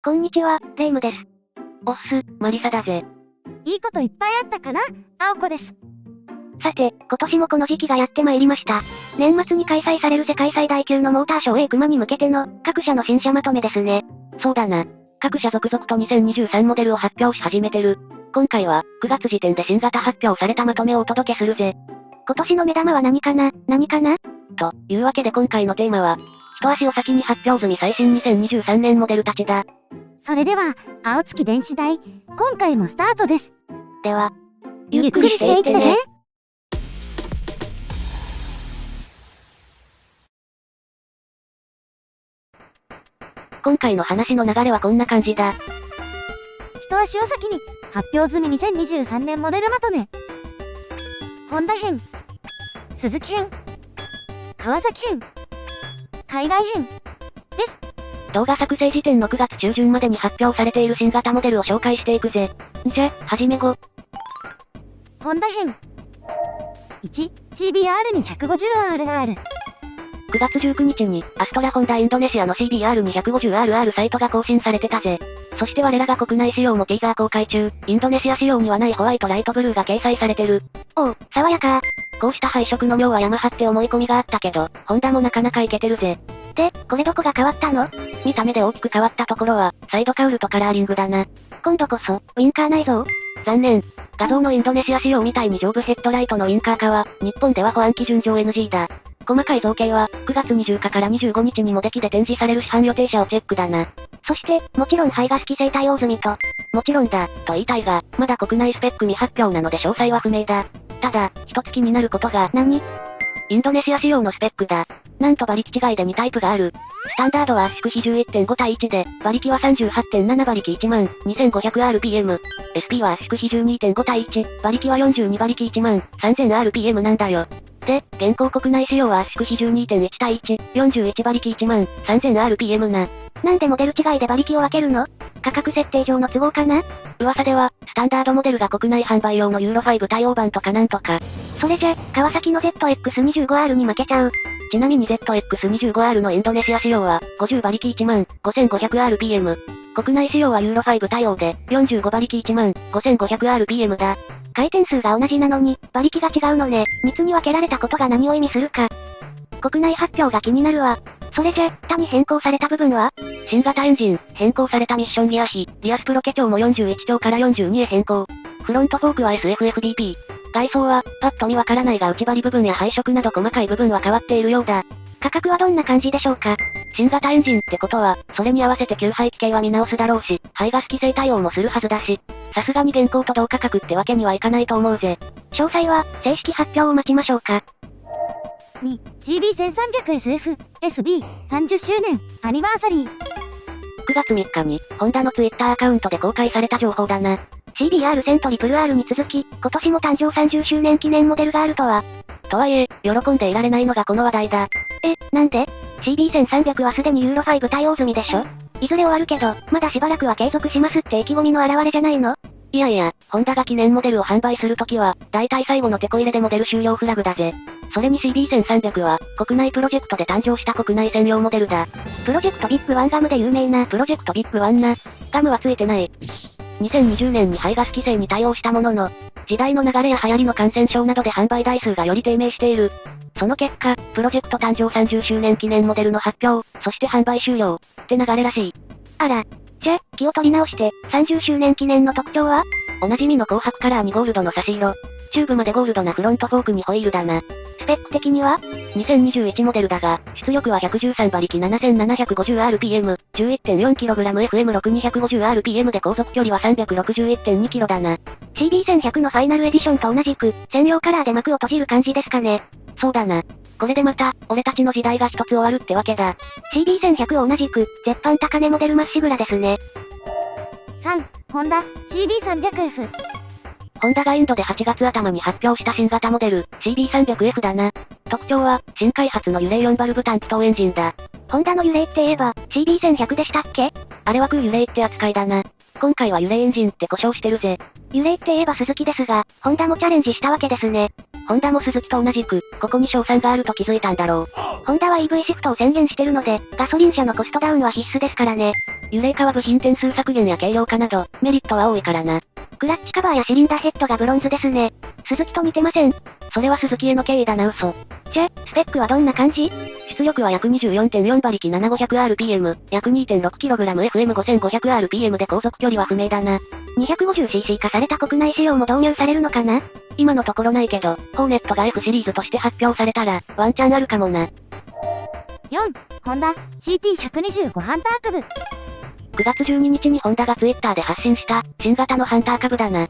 こんにちは、レイムです。おっす、マリサだぜ。いいこといっぱいあったかな？青子です。さて、今年もこの時期がやってまいりました。年末に開催される世界最大級のモーターショーエイクマに向けての、各社の新車まとめですね。そうだな。各社続々と2023モデルを発表し始めてる。今回は、9月時点で新型発表されたまとめをお届けするぜ。今年の目玉は何かな？というわけで今回のテーマは、一足お先に発表済み最新2023年モデルたちだ。それでは、青月電子台、今回もスタートです。では、ゆっくりしていってね。今回の話の流れはこんな感じだ。一足お先に、発表済み2023年モデルまとめ。ホンダ編、鈴木編、川崎編、海外編、です。動画作成時点の9月中旬までに発表されている新型モデルを紹介していくぜ。じゃ、はじめご。ホンダ編。1、CBR に 150RR。9月19日に、アストラホンダインドネシアの CBR250RR サイトが更新されてたぜ。そして我らが国内仕様もティーザー公開中、インドネシア仕様にはないホワイトライトブルーが掲載されてる。おう、爽やか。こうした配色の妙はヤマハって思い込みがあったけど、ホンダもなかなかイケてるぜ。で、これどこが変わったの？見た目で大きく変わったところは、サイドカウルとカラーリングだな。今度こそ、ウインカーないぞ。残念。画像のインドネシア仕様みたいに上部ヘッドライトのウインカー化は、日本では保安基準上 NG だ。細かい造形は、9月20日から25日にモデキで展示される市販予定車をチェックだな。そして、もちろん排ガス規制対応済みと。もちろんだ、と言いたいが、まだ国内スペック未発表なので詳細は不明だ。ただ、一つ気になることが、何？インドネシア仕様のスペックだ。なんと馬力違いで2タイプがある。スタンダードは圧縮比 11.5 対1で、馬力は 38.7 馬力 12,500rpm。SP は圧縮比 12.5 対1、馬力は42馬力 13,000rpm なんだよ。で、現行国内仕様は圧縮比 12.1 対1、41馬力 13,000rpm な。なんでモデル違いで馬力を分けるの？価格設定上の都合かな？噂では、スタンダードモデルが国内販売用のユーロ5対応版とかなんとか。それじゃ、川崎の ZX25R に負けちゃう。ちなみに ZX25R のインドネシア仕様は、50馬力 15,500rpm。国内仕様はユーロ5対応で、45馬力 15,500rpm だ。回転数が同じなのに、馬力が違うのね。3つに分けられたことが何を意味するか。国内発表が気になるわ。それじゃ、他に変更された部分は？新型エンジン、変更されたミッションギア比、リアスプロケ調も41調から42へ変更。フロントフォークは SFFDP。外装は、パッと見わからないが内張り部分や配色など細かい部分は変わっているようだ。価格はどんな感じでしょうか？新型エンジンってことは、それに合わせて給排気系は見直すだろうし、排ガス規制対応もするはずだし、さすがに現行と同価格ってわけにはいかないと思うぜ。詳細は、正式発表を待ちましょうか。2、CB1300SF、SB、30周年、アニバーサリー。9月3日に、ホンダのツイッターアカウントで公開された情報だな。CBR1000 と RRR に続き、今年も誕生30周年記念モデルがあるとは。とはいえ、喜んでいられないのがこの話題だ。なんで？ CB1300 はすでにユーロ5対応済みでしょ？いずれ終わるけど、まだしばらくは継続しますって意気込みの表れじゃないの？いやいや、ホンダが記念モデルを販売するときは、大体最後のテこ入れでモデル終了フラグだぜ。それに CB1300 は、国内プロジェクトで誕生した国内専用モデルだ。プロジェクト VIP1 ガムで有名な。プロジェクト VIP1 な。ガムはついてない。2020年に排ガス規制に対応したものの、時代の流れや流行りの感染症などで販売台数がより低迷している。その結果、プロジェクト誕生30周年記念モデルの発表、そして販売終了、って流れらしい。あら。じゃ、気を取り直して、30周年記念の特徴は？おなじみの紅白カラーにゴールドの差し色。チューブまでゴールドなフロントフォークにホイールだな。スペック的には？ 2021 モデルだが、出力は113馬力 7750rpm、11.4kg FM650rpm で航続距離は 361.2km だな。CB1100 のファイナルエディションと同じく、専用カラーで幕を閉じる感じですかね。そうだな。これでまた、俺たちの時代が一つ終わるってわけだ。CB1100 を同じく、絶版高値モデルまっしぐらですね。3、ホンダ、CB300F。ホンダがインドで8月頭に発表した新型モデル、CB300F だな。特徴は、新開発のユレイ4バルブ単気筒エンジンだ。ホンダのユレイって言えば、CB1100 でしたっけ？あれは空ユレイって扱いだな。今回はユレイエンジンって故障してるぜ。ユレイって言えば鈴木ですが、ホンダもチャレンジしたわけですね。ホンダもスズキと同じく、ここに勝算があると気づいたんだろう。ホンダは EV シフトを宣言してるので、ガソリン車のコストダウンは必須ですからね。ユレイカは部品点数削減や軽量化など、メリットは多いからな。クラッチカバーやシリンダーヘッドがブロンズですね。スズキと似てません。それはスズキへの敬意だな嘘。スペックはどんな感じ？出力は約 24.4 馬力 7500rpm、約 2.6kg、FM5500rpm で航続距離は不明だな。250cc 化された国内仕様も導入されるのかな？今のところないけど、ホーネットが F シリーズとして発表されたら、ワンチャンあるかもな。4、ホンダ CT125 ハンター株。9月12日にホンダがツイッターで発信した、新型のハンター株だな。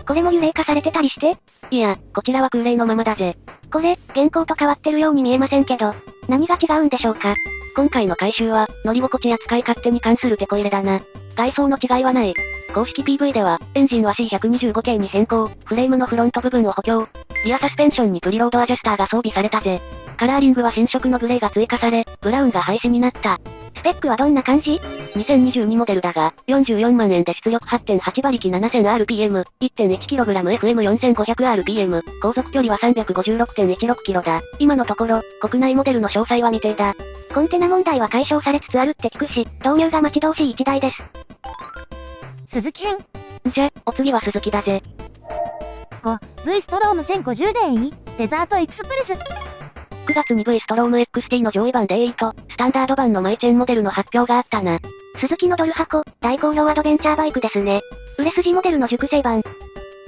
これもユレイ化されてたりして？いや、こちらは空冷のままだぜ。これ、現行と変わってるように見えませんけど、何が違うんでしょうか？今回の改修は、乗り心地や使い勝手に関するテこ入れだな。外装の違いはない。公式 PV では、エンジンは C125 系に変更、フレームのフロント部分を補強。リアサスペンションにプリロードアジャスターが装備されたぜ。カラーリングは新色のグレーが追加され、ブラウンが廃止になった。スペックはどんな感じ？ 2022 モデルだが、44万円で出力 8.8 馬力 7000rpm、1.1kg、FM4500rpm、航続距離は 356.16km だ。今のところ、国内モデルの詳細は未定だ。コンテナ問題は解消されつつあるって聞くし、導入が待ち遠しい一台です。鈴木編。じゃ、お次は鈴木だぜ。5、V ストローム 1050DE、デザートエクスプレス。9月に V ストローム XT の上位版 DE と、スタンダード版のマイチェーンモデルの発表があったな。鈴木のドル箱、大好評アドベンチャーバイクですね。売れ筋モデルの熟成版。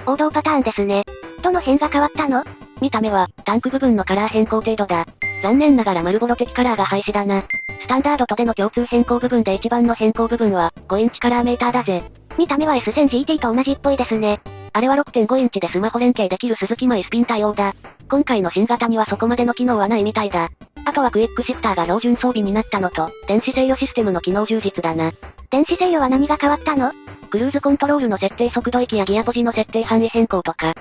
王道パターンですね。どの辺が変わったの？見た目は、タンク部分のカラー変更程度だ。残念ながら丸ボロ的カラーが廃止だな。スタンダードとでの共通変更部分で一番の変更部分は、5インチカラーメーターだぜ。見た目は S1000GT と同じっぽいですね。あれは 6.5 インチでスマホ連携できる鈴木マイスピン対応だ。今回の新型にはそこまでの機能はないみたいだ。あとはクイックシフターが標準装備になったのと、電子制御システムの機能充実だな。電子制御は何が変わったの？クルーズコントロールの設定速度域やギアポジの設定範囲変更とか。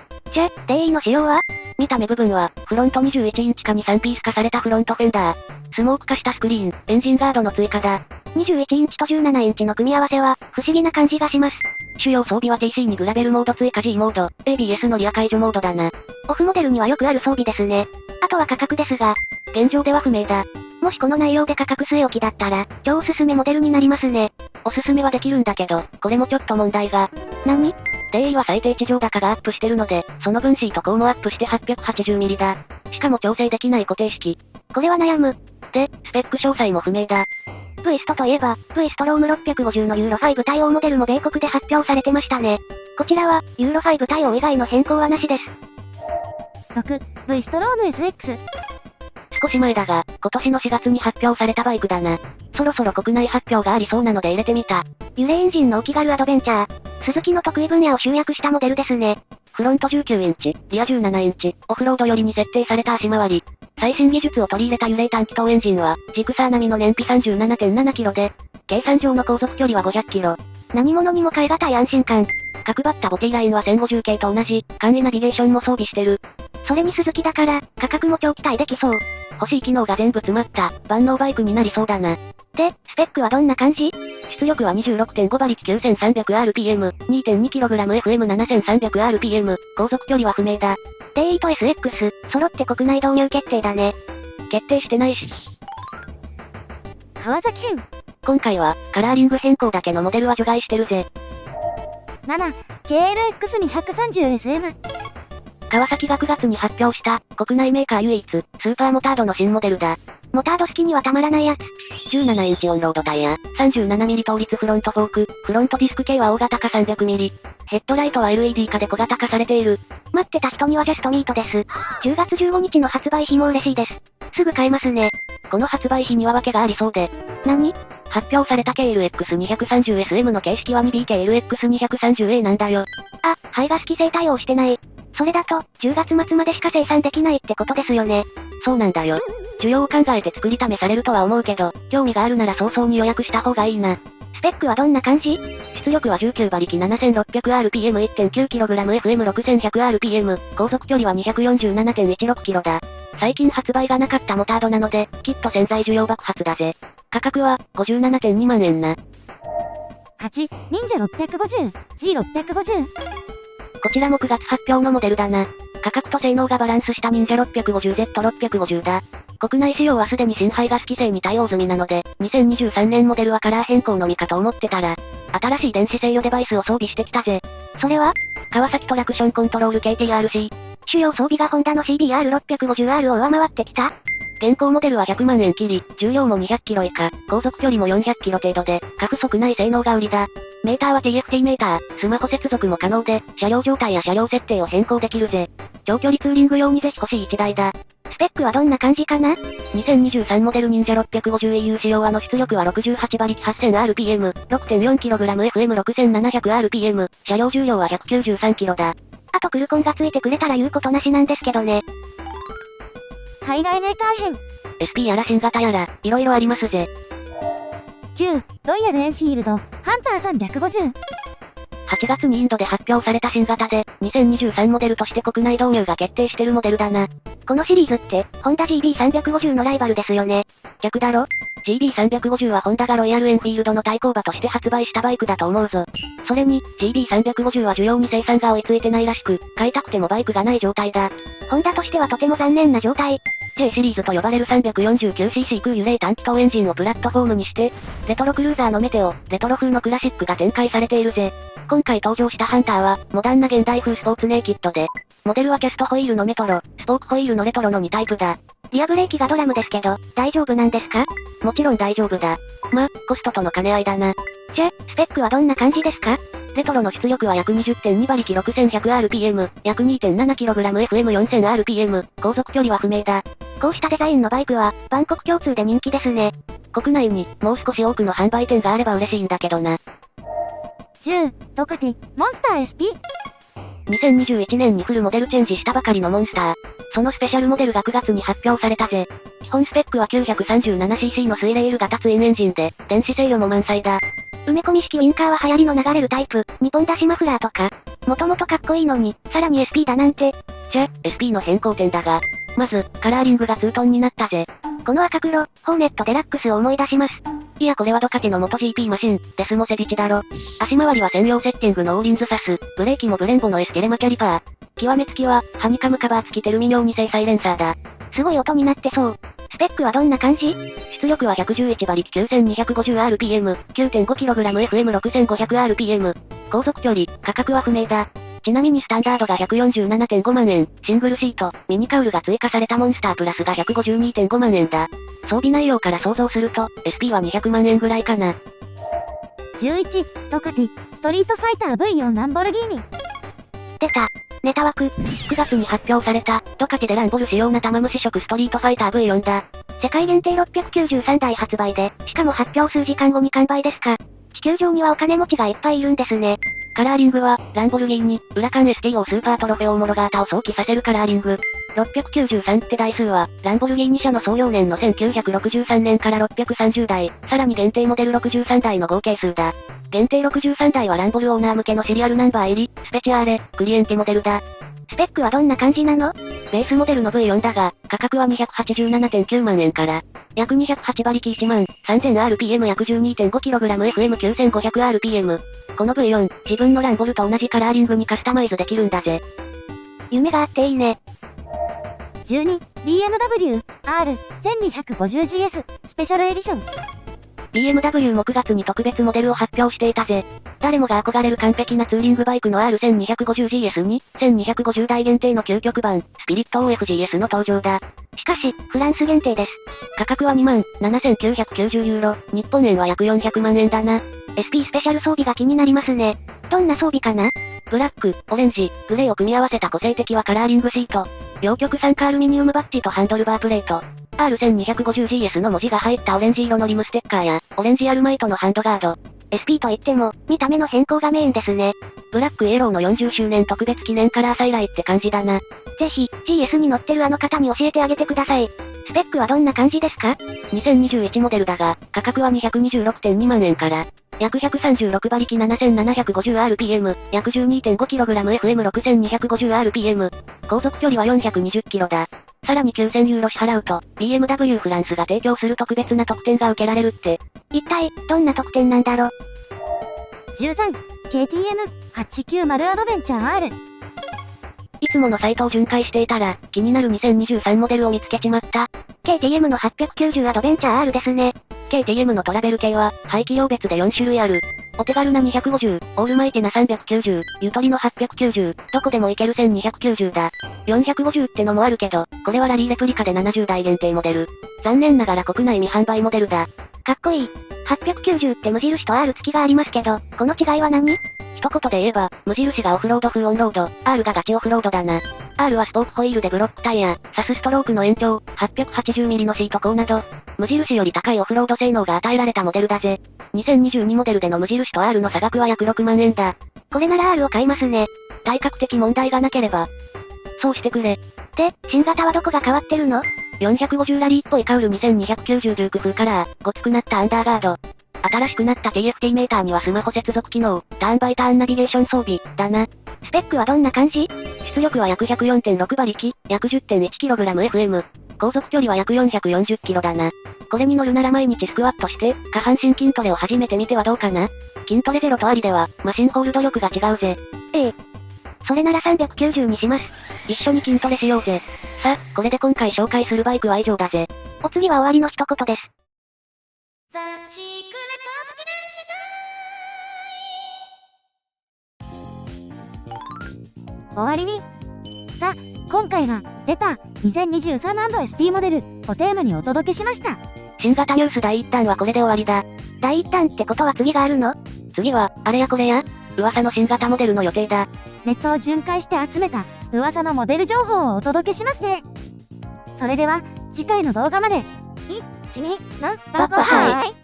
DE の仕様は？見た目部分は、フロント21インチ化に3ピース化されたフロントフェンダー。スモーク化したスクリーン、エンジンガードの追加だ。21インチと17インチの組み合わせは、不思議な感じがします。主要装備は TC にグラベルモード追加 G モード、ABS のリア解除モードだな。オフモデルにはよくある装備ですね。あとは価格ですが、現状では不明だ。もしこの内容で価格据え置きだったら、超おすすめモデルになりますね。おすすめはできるんだけど、これもちょっと問題が。何？ DE は最低地上高がアップしてるので、その分シート高もアップして 880mm だ。しかも調整できない固定式。これは悩む。で、スペック詳細も不明だ。V ストといえば、V ストローム650のユーロ5対応モデルも米国で発表されてましたね。こちらは、ユーロ5対応以外の変更はなしです。6、V ストローム SX。少し前だが、今年の4月に発表されたバイクだな。そろそろ国内発表がありそうなので入れてみた。ユレエンジンのお気軽アドベンチャー。鈴木の得意分野を集約したモデルですね。フロント19インチ、リア17インチ、オフロード寄りに設定された足回り。最新技術を取り入れたユレイ単気筒エンジンは、ジクサー並みの燃費 37.7kg で、計算上の航続距離は 500km。何者にも代え難い安心感。角張ったボディラインは1050系と同じ、簡易ナビゲーションも装備してる。それに鈴木だから、価格も超期待できそう。欲しい機能が全部詰まった、万能バイクになりそうだな。で、スペックはどんな感じ？出力は 26.5 馬力 9300rpm、2.2kg、FM7300rpm、航続距離は不明だ。DE と SX、揃って国内導入決定だね。決定してないし。川崎編。今回は、カラーリング変更だけのモデルは除外してるぜ。7、KLX230SM。川崎が9月に発表した、国内メーカー唯一、スーパーモタードの新モデルだ。モタード好きにはたまらないやつ。17インチオンロードタイヤ、37mm 倒立フロントフォーク、フロントディスク系は大型化 300mm。ヘッドライトは LED 化で小型化されている。待ってた人にはジャストミートです。10月15日の発売日も嬉しいです。すぐ買えますね。この発売日には訳がありそうで。何？発表された KLX230SM の形式は 2BKLX230A なんだよ。あ、排ガス規制対応してない。それだと、10月末までしか生産できないってことですよね。そうなんだよ。需要を考えて作りためされるとは思うけど、興味があるなら早々に予約した方がいいな。スペックはどんな感じ？出力は19馬力 7600rpm 1.9kg FM6100rpm、航続距離は 247.16km だ。最近発売がなかったモタードなので、きっと潜在需要爆発だぜ。価格は、57.2万円な。8、忍者650、G650。こちらも9月発表のモデルだな。価格と性能がバランスした忍者 650Z650 だ。国内仕様はすでに新排ガス規制に対応済みなので、2023年モデルはカラー変更のみかと思ってたら、新しい電子制御デバイスを装備してきたぜ。それは川崎トラクションコントロール KTRC。主要装備がホンダの CBR650R を上回ってきた？現行モデルは100万円切り、重量も200キロ以下、航続距離も400キロ程度で、過不足ない性能が売りだ。メーターは TFT メーター、スマホ接続も可能で、車両状態や車両設定を変更できるぜ。長距離ツーリング用にぜひ欲しい1台だ。スペックはどんな感じかな？ 2023 モデル忍者 650EU 仕様の出力は68馬力 8000rpm、6.4kg-FM6700rpm、車両重量は 193kg だ。あとクルコンがついてくれたら言うことなしなんですけどね。海外メーカー編。SP やら新型やら、色々ありますぜ。9、ロイヤルエンフィールド、ハンター350。8月にインドで発表された新型で、2023モデルとして国内導入が決定してるモデルだな。このシリーズって、ホンダ GB350 のライバルですよね。逆だろ？ GB350 はホンダがロイヤルエンフィールドの対抗馬として発売したバイクだと思うぞ。それに、GB350 は需要に生産が追いついてないらしく、買いたくてもバイクがない状態だ。ホンダとしてはとても残念な状態。J シリーズと呼ばれる 349cc 空輸冷短気筒エンジンをプラットフォームにして、レトロクルーザーのメテオ、レトロ風のクラシックが展開されているぜ。今回登場したハンターは、モダンな現代風スポーツネイキッドで、モデルはキャストホイールのメトロ、スポークホイールのレトロの2タイプだ。リアブレーキがドラムですけど、大丈夫なんですか？もちろん大丈夫だ。ま、コストとの兼ね合いだな。スペックはどんな感じですか？レトロの出力は約 20.2 馬力 6100rpm、約 2.7kg-FM4000rpm、航続距離は不明だ。こうしたデザインのバイクは、万国共通で人気ですね。国内に、もう少し多くの販売店があれば嬉しいんだけどな。10、ドカティ、モンスター SP。2021年にフルモデルチェンジしたばかりのモンスター。そのスペシャルモデルが9月に発表されたぜ。基本スペックは 937cc の水レール型ツインエンジンで、電子制御も満載だ。埋め込み式ウインカーは流行りの流れるタイプ、2本出しマフラーとか。もともとかっこいいのに、さらに SP だなんて。SP の変更点だが。まず、カラーリングがツートンになったぜ。この赤黒、ホーネットデラックスを思い出します。いやこれはドカティの元 GP マシン、デスモセディチだろ。足回りは専用セッティングのオーリンズサス、ブレーキもブレンボの S テレマキャリパー。極めつきは、ハニカムカバー付きテルミニョー2製サイレンサーだ。すごい音になってそう。スペックはどんな感じ？出力は111馬力 9250rpm、9.5kg-FM6500rpm。航続距離、価格は不明だ。ちなみにスタンダードが 147.5 万円、シングルシート、ミニカウルが追加されたモンスタープラスが 152.5 万円だ。装備内容から想像すると、SP は200万円ぐらいかな。11、ドカティ、ストリートファイター V4 ランボルギーニ。出た。ネタ枠。9月に発表された、ドカティでランボル仕様な玉虫色ストリートファイター V4 だ。世界限定693台発売で、しかも発表数時間後に完売ですか。地球上にはお金持ちがいっぱいいるんですね。カラーリングは、ランボルギーニ、ウラカン STO スーパートロフェオモロガータを想起させるカラーリング。693って台数は、ランボルギーニ社の創業年の1963年から630台、さらに限定モデル63台の合計数だ。限定63台はランボルオーナー向けのシリアルナンバー入り、スペチャーレ、クリエンティモデルだ。スペックはどんな感じなの？ベースモデルの V4 だが、価格は 287.9 万円から、約208馬力1万 3000rpm 約 12.5kg-FM9500rpm。この V4、自分のランボルと同じカラーリングにカスタマイズできるんだぜ。夢があっていいね。12、BMW R1250GS スペシャルエディション。BMW も9月に特別モデルを発表していたぜ。誰もが憧れる完璧なツーリングバイクの R1250GS に、1250台限定の究極版、スピリット OFGS の登場だ。しかし、フランス限定です。価格は27,990ユーロ、日本円は約400万円だな。SP スペシャル装備が気になりますね。どんな装備かな？ブラック、オレンジ、グレーを組み合わせた個性的はカラーリングシート。両極酸化アルミニウムバッジとハンドルバープレート。R1250GS の文字が入ったオレンジ色のリムステッカーや、オレンジアルマイトのハンドガード。SP といっても、見た目の変更がメインですね。ブラックイエローの40周年特別記念カラー再来って感じだな。ぜひ、GS に乗ってるあの方に教えてあげてください。スペックはどんな感じですか？ 2021 モデルだが、価格は 226.2 万円から、約136馬力 7750rpm、約 12.5kg-FM6250rpm。航続距離は420キロだ。さらに9000ユーロ支払うと、BMW フランスが提供する特別な特典が受けられるって。一体、どんな特典なんだろう。13、KTM890 アドベンチャー R。いつものサイトを巡回していたら、気になる2023モデルを見つけちまった。KTM の890アドベンチャー R ですね。KTM のトラベル系は、排気量別で4種類ある。お手軽な250、オールマイティな390、ゆとりの890、どこでも行ける1290だ。450ってのもあるけど、これはラリーレプリカで70台限定モデル。残念ながら国内未販売モデルだ。かっこいい。890って無印と R 付きがありますけど、この違いは何？一言で言えば、無印がオフロード風オンロード、R がガチオフロードだな。R はスポークホイールでブロックタイヤ、サスストロークの延長、880mm のシート高など、無印より高いオフロード性能が与えられたモデルだぜ。2022モデルでの無印と R の差額は約6万円だ。これなら R を買いますね。体格的問題がなければ、そうしてくれ。で、新型はどこが変わってるの？450ラリーっぽいカウル2290デューク風カラー、ごつくなったアンダーガード。新しくなった TFT メーターにはスマホ接続機能、ターンバイターンナビゲーション装備、だな。スペックはどんな感じ？出力は約 104.6 馬力、約 10.1kgFM。航続距離は約 440km だな。これに乗るなら毎日スクワットして、下半身筋トレを始めてみてはどうかな？筋トレゼロとありでは、マシンホールド力が違うぜ。それなら390にします。一緒に筋トレしようぜ。さ、これで今回紹介するバイクは以上だぜ。お次は終わりの一言です。終わりに。さあ、今回は、出た 2023&SP モデルをテーマにお届けしました。新型ニュース第一弾はこれで終わりだ。第一弾ってことは次があるの？次は、あれやこれや、噂の新型モデルの予定だ。ネットを巡回して集めた噂のモデル情報をお届けしますね。それでは、次回の動画まで。1、2、バッバハイ。